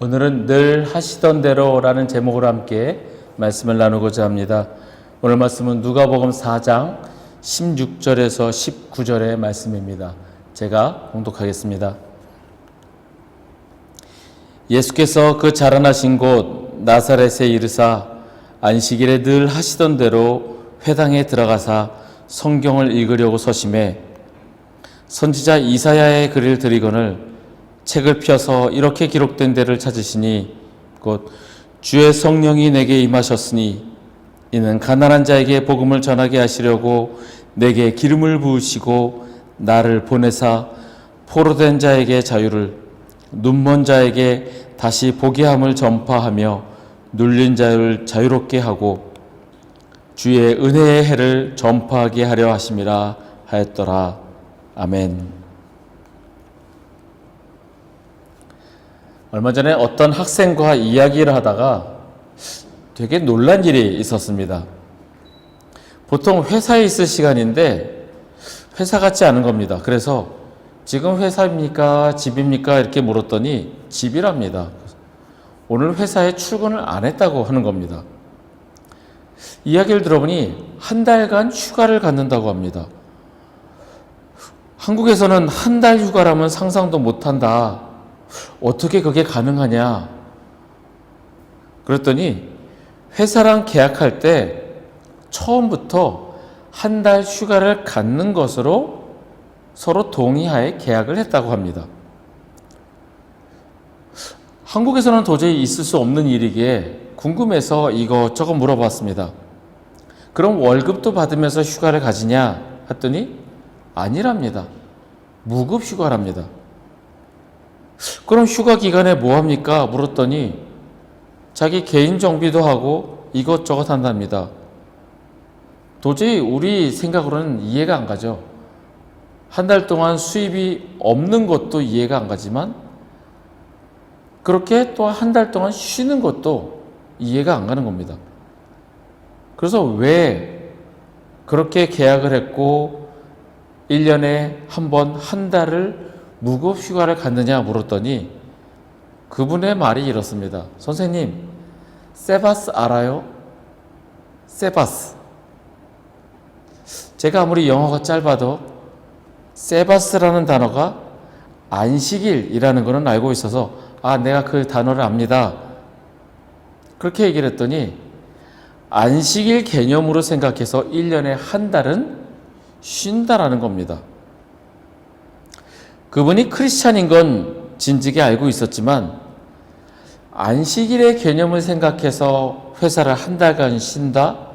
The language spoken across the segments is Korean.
오늘은 늘 하시던 대로라는 제목으로 함께 말씀을 나누고자 합니다. 오늘 말씀은 누가복음 4장 16절에서 19절의 말씀입니다. 제가 봉독하겠습니다. 예수께서 그 자라나신 곳 나사렛에 이르사 안식일에 늘 하시던 대로 회당에 들어가사 성경을 읽으려고 서심해 선지자 이사야의 글을 들이거늘 책을 펴서 이렇게 기록된 데를 찾으시니 곧 주의 성령이 내게 임하셨으니 이는 가난한 자에게 복음을 전하게 하시려고 내게 기름을 부으시고 나를 보내사 포로된 자에게 자유를 눈먼 자에게 다시 보게 함을 전파하며 눌린 자를 자유롭게 하고 주의 은혜의 해를 전파하게 하려 하심이라 하였더라. 아멘. 얼마 전에 어떤 학생과 이야기를 하다가 되게 놀란 일이 있었습니다. 보통 회사에 있을 시간인데 회사 같지 않은 겁니다. 그래서 지금 회사입니까? 집입니까? 이렇게 물었더니 집이랍니다. 오늘 회사에 출근을 안 했다고 하는 겁니다. 이야기를 들어보니 한 달간 휴가를 갖는다고 합니다. 한국에서는 한 달 휴가라면 상상도 못한다. 어떻게 그게 가능하냐? 그랬더니 회사랑 계약할 때 처음부터 한 달 휴가를 갖는 것으로 서로 동의하에 계약을 했다고 합니다. 한국에서는 도저히 있을 수 없는 일이기에 궁금해서 이것저것 물어봤습니다. 그럼 월급도 받으면서 휴가를 가지냐? 했더니 아니랍니다. 무급 휴가랍니다. 그럼 휴가 기간에 뭐 합니까? 물었더니 자기 개인 정비도 하고 이것저것 한답니다. 도저히 우리 생각으로는 이해가 안 가죠. 한 달 동안 수입이 없는 것도 이해가 안 가지만 그렇게 또 한 달 동안 쉬는 것도 이해가 안 가는 겁니다. 그래서 왜 그렇게 계약을 했고 1년에 한 번 한 달을 무급 휴가를 갖느냐 물었더니 그분의 말이 이렇습니다. 선생님, 세바스 알아요? 세바스. 제가 아무리 영어가 짧아도 세바스라는 단어가 안식일이라는 것은 알고 있어서 내가 그 단어를 압니다. 그렇게 얘기를 했더니 안식일 개념으로 생각해서 1년에 한 달은 쉰다라는 겁니다. 그분이 크리스찬인 건 진즉에 알고 있었지만 안식일의 개념을 생각해서 회사를 한 달간 쉰다?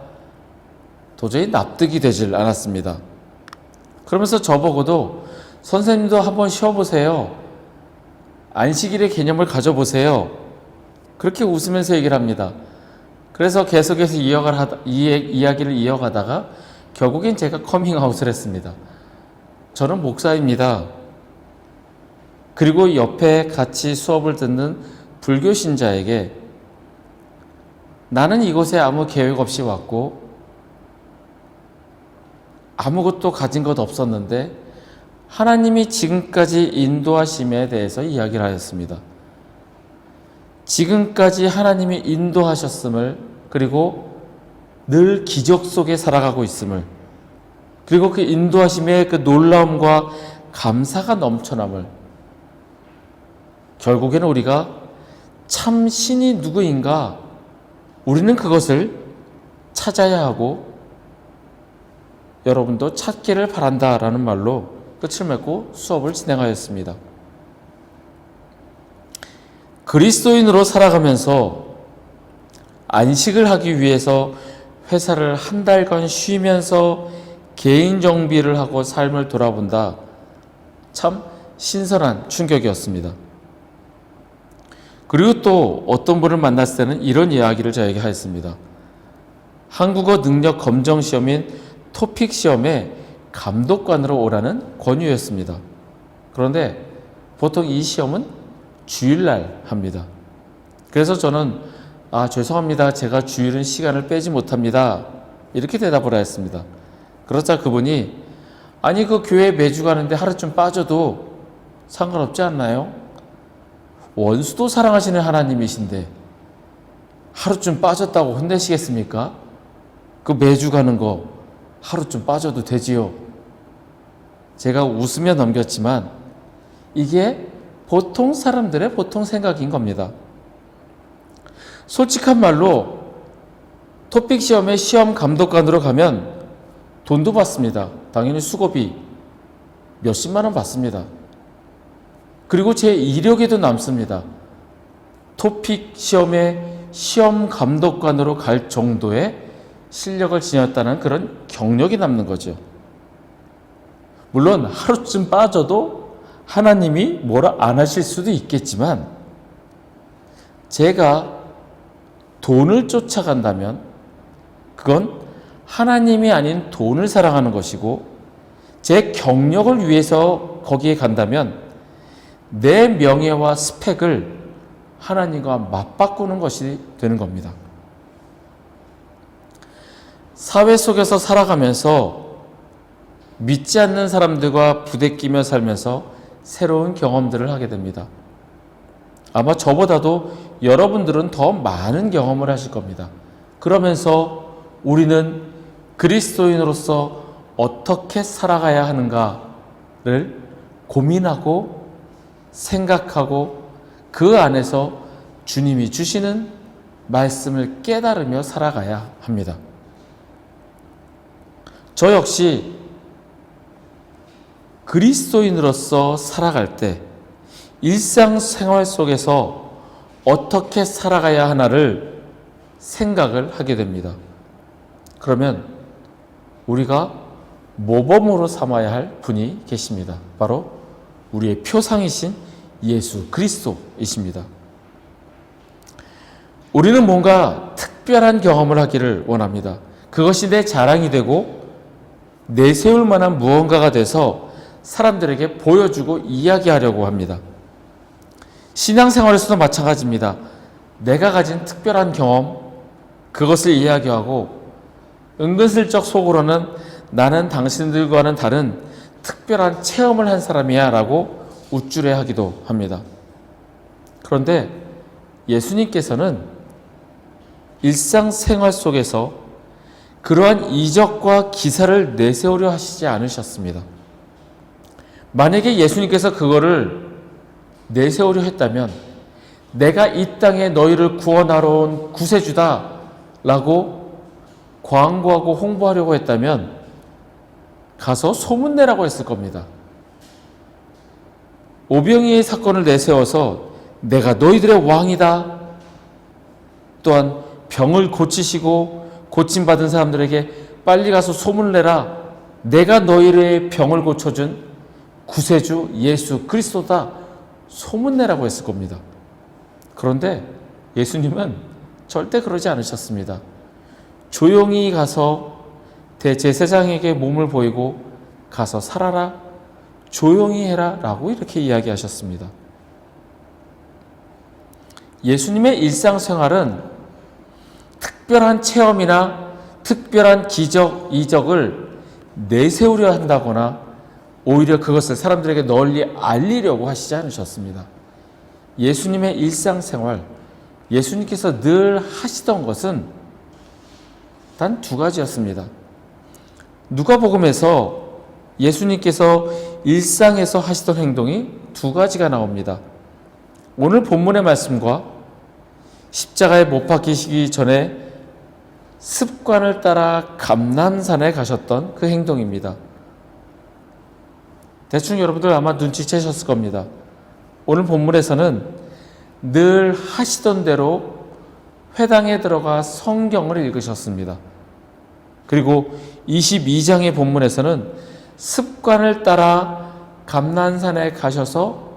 도저히 납득이 되질 않았습니다. 그러면서 저보고도 선생님도 한번 쉬어보세요. 안식일의 개념을 가져보세요. 그렇게 웃으면서 얘기를 합니다. 그래서 계속해서 이야기를 이어가다가 결국엔 제가 커밍아웃을 했습니다. 저는 목사입니다. 그리고 옆에 같이 수업을 듣는 불교 신자에게 나는 이곳에 아무 계획 없이 왔고 아무것도 가진 것 없었는데 하나님이 지금까지 인도하심에 대해서 이야기를 하였습니다. 지금까지 하나님이 인도하셨음을, 그리고 늘 기적 속에 살아가고 있음을, 그리고 그 인도하심의 그 놀라움과 감사가 넘쳐남을, 결국에는 우리가 참 신이 누구인가 우리는 그것을 찾아야 하고 여러분도 찾기를 바란다라는 말로 끝을 맺고 수업을 진행하였습니다. 그리스도인으로 살아가면서 안식을 하기 위해서 회사를 한 달간 쉬면서 개인 정비를 하고 삶을 돌아본다. 참 신선한 충격이었습니다. 그리고 또 어떤 분을 만났을 때는 이런 이야기를 저에게 하였습니다. 한국어 능력 검정 시험인 토픽 시험에 감독관으로 오라는 권유였습니다. 그런데 보통 이 시험은 주일날 합니다. 그래서 저는 죄송합니다. 제가 주일은 시간을 빼지 못합니다. 이렇게 대답을 하였습니다. 그러자 그분이 그 교회 매주 가는데 하루쯤 빠져도 상관없지 않나요? 원수도 사랑하시는 하나님이신데 하루쯤 빠졌다고 혼내시겠습니까? 그 매주 가는 거 하루쯤 빠져도 되지요. 제가 웃으며 넘겼지만 이게 보통 사람들의 보통 생각인 겁니다. 솔직한 말로 토픽 시험에 시험 감독관으로 가면 돈도 받습니다. 당연히 수고비 몇십만 원 받습니다. 그리고 제 이력에도 남습니다. 토픽 시험에 시험 감독관으로 갈 정도의 실력을 지녔다는 그런 경력이 남는 거죠. 물론 하루쯤 빠져도 하나님이 뭐라 안 하실 수도 있겠지만 제가 돈을 쫓아간다면 그건 하나님이 아닌 돈을 사랑하는 것이고 제 경력을 위해서 거기에 간다면 내 명예와 스펙을 하나님과 맞바꾸는 것이 되는 겁니다. 사회 속에서 살아가면서 믿지 않는 사람들과 부대끼며 살면서 새로운 경험들을 하게 됩니다. 아마 저보다도 여러분들은 더 많은 경험을 하실 겁니다. 그러면서 우리는 그리스도인으로서 어떻게 살아가야 하는가를 고민하고 생각하고 그 안에서 주님이 주시는 말씀을 깨달으며 살아가야 합니다. 저 역시 그리스도인으로서 살아갈 때 일상생활 속에서 어떻게 살아가야 하나를 생각을 하게 됩니다. 그러면 우리가 모범으로 삼아야 할 분이 계십니다. 바로 우리의 표상이신 예수 그리스도이십니다. 우리는 뭔가 특별한 경험을 하기를 원합니다. 그것이 내 자랑이 되고 내세울 만한 무언가가 돼서 사람들에게 보여주고 이야기하려고 합니다. 신앙생활에서도 마찬가지입니다. 내가 가진 특별한 경험, 그것을 이야기하고 은근슬쩍 속으로는 나는 당신들과는 다른 특별한 체험을 한 사람이야 라고 우쭐해하기도 합니다. 그런데 예수님께서는 일상생활 속에서 그러한 이적과 기사를 내세우려 하시지 않으셨습니다. 만약에 예수님께서 그거를 내세우려 했다면 내가 이 땅에 너희를 구원하러 온 구세주다 라고 광고하고 홍보하려고 했다면 가서 소문내라고 했을 겁니다. 오병이의 사건을 내세워서 내가 너희들의 왕이다. 또한 병을 고치시고 고침받은 사람들에게 빨리 가서 소문을 내라. 내가 너희의 병을 고쳐준 구세주 예수 그리스도다. 소문내라고 했을 겁니다. 그런데 예수님은 절대 그러지 않으셨습니다. 조용히 가서 대제사장에게 몸을 보이고 가서 살아라. 조용히 해라 라고 이렇게 이야기하셨습니다. 예수님의 일상생활은 특별한 체험이나 특별한 기적, 이적을 내세우려 한다거나 오히려 그것을 사람들에게 널리 알리려고 하시지 않으셨습니다. 예수님의 일상생활, 예수님께서 늘 하시던 것은 단 두 가지였습니다. 누가복음에서 예수님께서 일상에서 하시던 행동이 두 가지가 나옵니다. 오늘 본문의 말씀과 십자가에 못 박히시기 전에 습관을 따라 감람산에 가셨던 그 행동입니다. 대충 여러분들 아마 눈치채셨을 겁니다. 오늘 본문에서는 늘 하시던 대로 회당에 들어가 성경을 읽으셨습니다. 그리고 22장의 본문에서는 습관을 따라 감람산에 가셔서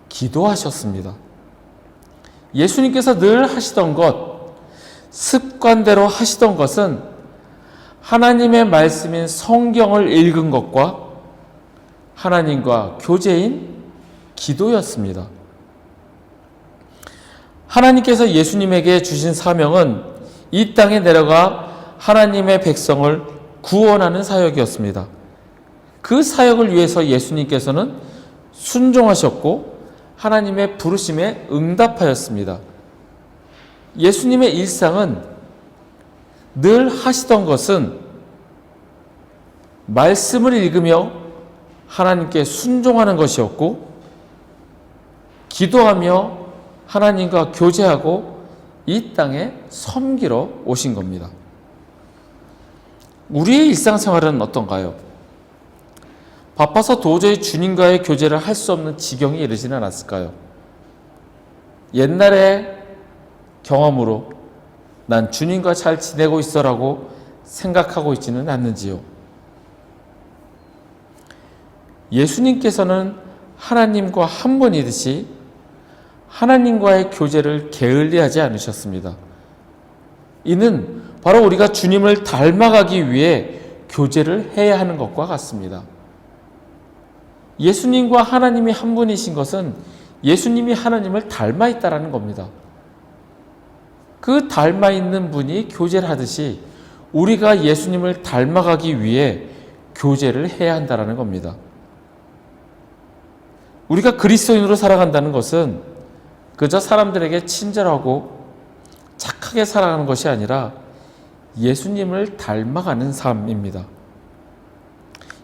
기도하셨습니다. 예수님께서 늘 하시던 것, 습관대로 하시던 것은 하나님의 말씀인 성경을 읽은 것과 하나님과 교제인 기도였습니다. 하나님께서 예수님에게 주신 사명은 이 땅에 내려가 하나님의 백성을 구원하는 사역이었습니다. 그 사역을 위해서 예수님께서는 순종하셨고 하나님의 부르심에 응답하였습니다. 예수님의 일상은 늘 하시던 것은 말씀을 읽으며 하나님께 순종하는 것이었고, 기도하며 하나님과 교제하고 이 땅에 섬기러 오신 겁니다. 우리의 일상생활은 어떤가요? 바빠서 도저히 주님과의 교제를 할 수 없는 지경에 이르지는 않았을까요? 옛날의 경험으로 난 주님과 잘 지내고 있어라고 생각하고 있지는 않는지요? 예수님께서는 하나님과 한 분이듯이 하나님과의 교제를 게을리하지 않으셨습니다. 이는 바로 우리가 주님을 닮아가기 위해 교제를 해야 하는 것과 같습니다. 예수님과 하나님이 한 분이신 것은 예수님이 하나님을 닮아 있다는 겁니다. 그 닮아 있는 분이 교제를 하듯이 우리가 예수님을 닮아가기 위해 교제를 해야 한다는 겁니다. 우리가 그리스도인으로 살아간다는 것은 그저 사람들에게 친절하고 착하게 살아가는 것이 아니라 예수님을 닮아가는 삶입니다.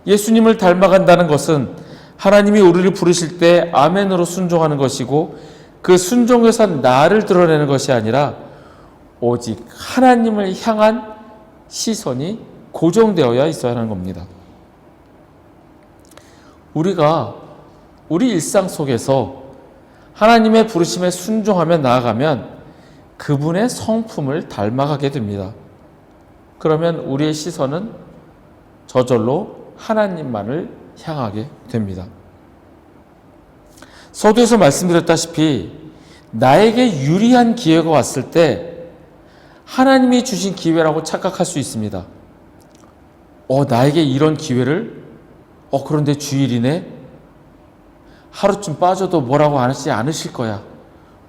예수님을 닮아간다는 것은 하나님이 우리를 부르실 때 아멘으로 순종하는 것이고, 그 순종에서 나를 드러내는 것이 아니라 오직 하나님을 향한 시선이 고정되어야 있어야 하는 겁니다. 우리가 우리 일상 속에서 하나님의 부르심에 순종하며 나아가면 그분의 성품을 닮아가게 됩니다. 그러면 우리의 시선은 저절로 하나님만을 향하게 됩니다. 서두에서 말씀드렸다시피 나에게 유리한 기회가 왔을 때 하나님이 주신 기회라고 착각할 수 있습니다. 나에게 이런 기회를? 그런데 주일이네? 하루쯤 빠져도 뭐라고 하지 않으실 거야.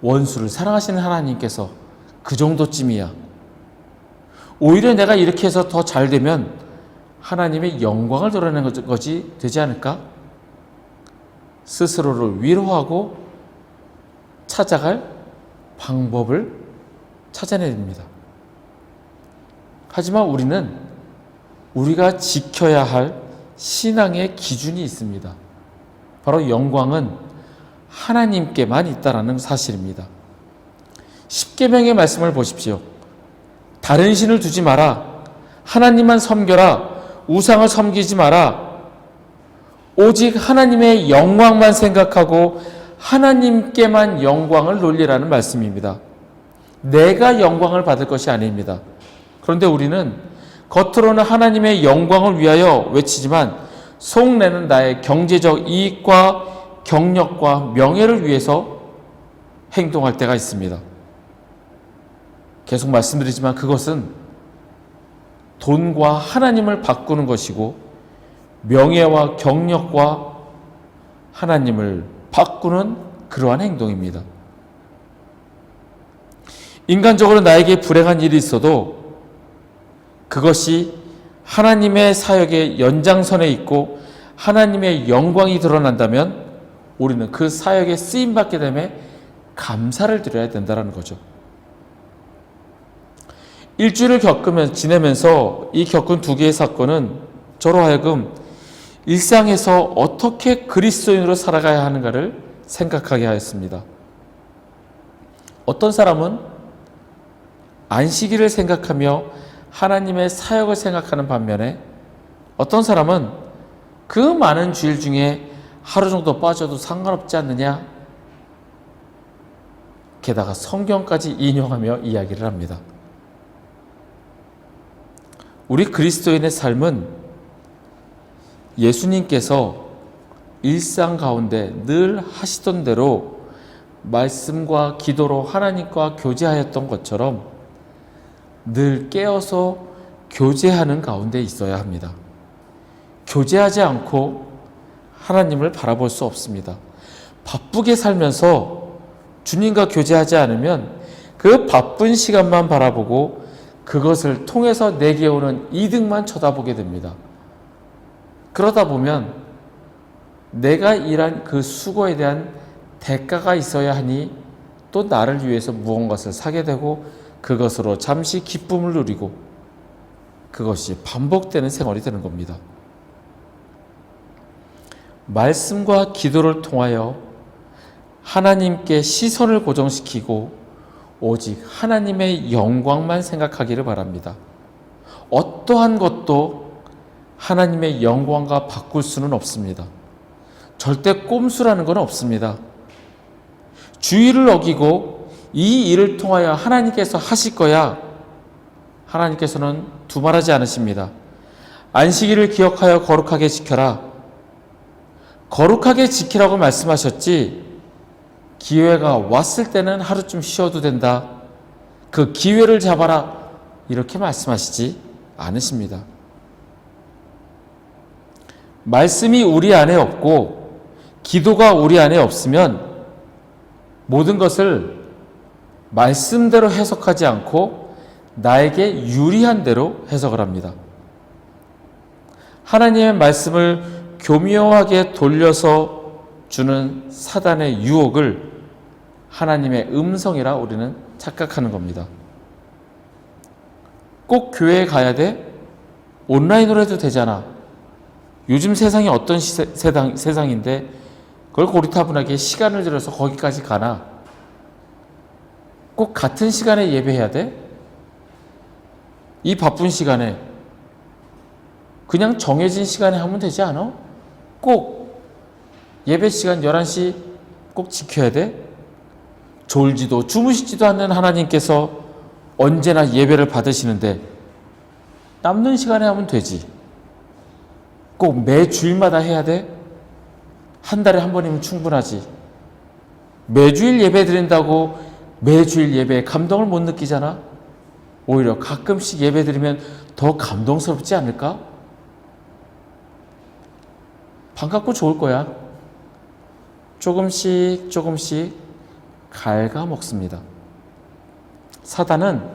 원수를 사랑하시는 하나님께서 그 정도쯤이야. 오히려 내가 이렇게 해서 더 잘 되면 하나님의 영광을 드러내는 것이 되지 않을까? 스스로를 위로하고 찾아갈 방법을 찾아내야 됩니다. 하지만 우리는 우리가 지켜야 할 신앙의 기준이 있습니다. 바로 영광은 하나님께만 있다라는 사실입니다. 십계명의 말씀을 보십시오. 다른 신을 두지 마라. 하나님만 섬겨라. 우상을 섬기지 마라. 오직 하나님의 영광만 생각하고 하나님께만 영광을 돌리라는 말씀입니다. 내가 영광을 받을 것이 아닙니다. 그런데 우리는 겉으로는 하나님의 영광을 위하여 외치지만 속내는 나의 경제적 이익과 경력과 명예를 위해서 행동할 때가 있습니다. 계속 말씀드리지만 그것은 돈과 하나님을 바꾸는 것이고, 명예와 경력과 하나님을 바꾸는 그러한 행동입니다. 인간적으로 나에게 불행한 일이 있어도 그것이 하나님의 사역의 연장선에 있고 하나님의 영광이 드러난다면 우리는 그 사역에 쓰임받게 되며 감사를 드려야 된다는 거죠. 일주일을 지내면서 이 겪은 두 개의 사건은 저로 하여금 일상에서 어떻게 그리스도인으로 살아가야 하는가를 생각하게 하였습니다. 어떤 사람은 안식일을 생각하며 하나님의 사역을 생각하는 반면에 어떤 사람은 그 많은 주일 중에 하루 정도 빠져도 상관없지 않느냐? 게다가 성경까지 인용하며 이야기를 합니다. 우리 그리스도인의 삶은 예수님께서 일상 가운데 늘 하시던 대로 말씀과 기도로 하나님과 교제하였던 것처럼 늘 깨어서 교제하는 가운데 있어야 합니다. 교제하지 않고 하나님을 바라볼 수 없습니다. 바쁘게 살면서 주님과 교제하지 않으면 그 바쁜 시간만 바라보고 그것을 통해서 내게 오는 이득만 쳐다보게 됩니다. 그러다 보면 내가 일한 그 수고에 대한 대가가 있어야 하니 또 나를 위해서 무언가를 사게 되고 그것으로 잠시 기쁨을 누리고 그것이 반복되는 생활이 되는 겁니다. 말씀과 기도를 통하여 하나님께 시선을 고정시키고 오직 하나님의 영광만 생각하기를 바랍니다. 어떠한 것도 하나님의 영광과 바꿀 수는 없습니다. 절대 꼼수라는 건 없습니다. 주의를 어기고 이 일을 통하여 하나님께서 하실 거야. 하나님께서는 두말하지 않으십니다. 안식일을 기억하여 거룩하게 지켜라. 거룩하게 지키라고 말씀하셨지 기회가 왔을 때는 하루쯤 쉬어도 된다. 그 기회를 잡아라. 이렇게 말씀하시지 않으십니다. 말씀이 우리 안에 없고 기도가 우리 안에 없으면 모든 것을 말씀대로 해석하지 않고 나에게 유리한 대로 해석을 합니다. 하나님의 말씀을 교묘하게 돌려서 주는 사단의 유혹을 하나님의 음성이라 우리는 착각하는 겁니다. 꼭 교회에 가야 돼? 온라인으로 해도 되잖아. 요즘 세상이 어떤 세상인데 그걸 고리타분하게 시간을 들여서 거기까지 가나? 꼭 같은 시간에 예배해야 돼? 이 바쁜 시간에 그냥 정해진 시간에 하면 되지 않아? 꼭 예배 시간 11시 꼭 지켜야 돼? 졸지도 주무시지도 않는 하나님께서 언제나 예배를 받으시는데 남는 시간에 하면 되지. 꼭 매 주일마다 해야 돼? 한 달에 한 번이면 충분하지. 매주일 예배 드린다고 매주일 예배에 감동을 못 느끼잖아? 오히려 가끔씩 예배 드리면 더 감동스럽지 않을까? 반갑고 좋을 거야. 조금씩 갉아먹습니다. 사단은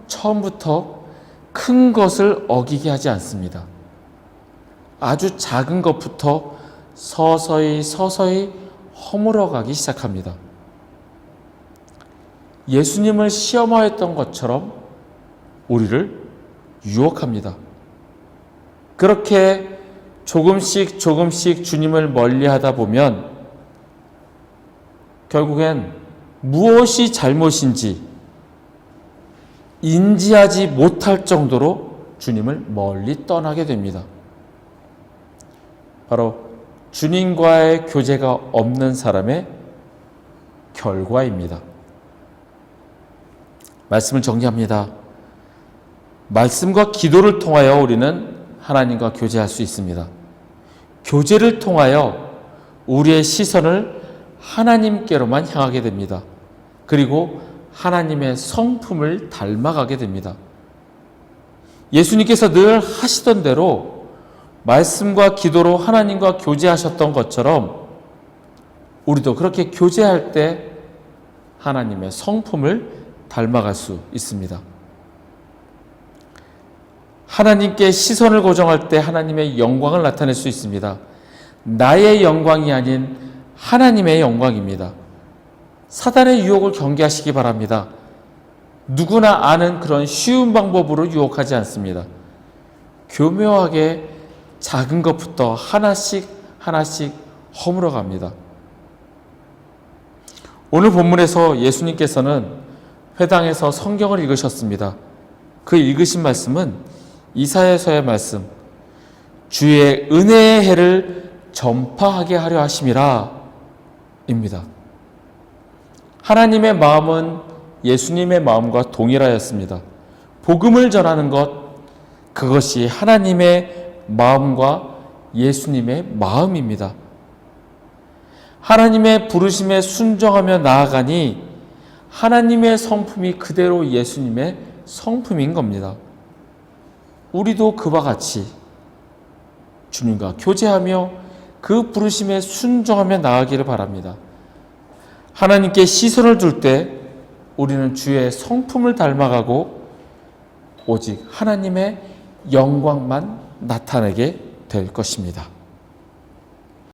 처음부터 큰 것을 어기게 하지 않습니다. 아주 작은 것부터 서서히 허물어가기 시작합니다. 예수님을 시험하였던 것처럼 우리를 유혹합니다. 그렇게 조금씩 주님을 멀리하다 보면 결국엔 무엇이 잘못인지 인지하지 못할 정도로 주님을 멀리 떠나게 됩니다. 바로 주님과의 교제가 없는 사람의 결과입니다. 말씀을 정리합니다. 말씀과 기도를 통하여 우리는 하나님과 교제할 수 있습니다. 교제를 통하여 우리의 시선을 하나님께로만 향하게 됩니다. 그리고 하나님의 성품을 닮아가게 됩니다. 예수님께서 늘 하시던 대로 말씀과 기도로 하나님과 교제하셨던 것처럼 우리도 그렇게 교제할 때 하나님의 성품을 닮아갈 수 있습니다. 하나님께 시선을 고정할 때 하나님의 영광을 나타낼 수 있습니다. 나의 영광이 아닌 하나님의 영광입니다. 사단의 유혹을 경계하시기 바랍니다. 누구나 아는 그런 쉬운 방법으로 유혹하지 않습니다. 교묘하게 작은 것부터 하나씩 허물어 갑니다. 오늘 본문에서 예수님께서는 회당에서 성경을 읽으셨습니다. 그 읽으신 말씀은 이사야서의 말씀, 주의 은혜의 해를 전파하게 하려 하심이라 입니다. 하나님의 마음은 예수님의 마음과 동일하였습니다. 복음을 전하는 것, 그것이 하나님의 마음과 예수님의 마음입니다. 하나님의 부르심에 순종하며 나아가니 하나님의 성품이 그대로 예수님의 성품인 겁니다. 우리도 그와 같이 주님과 교제하며 그 부르심에 순종하며 나아가기를 바랍니다. 하나님께 시선을 둘 때 우리는 주의 성품을 닮아가고 오직 하나님의 영광만 나타내게 될 것입니다.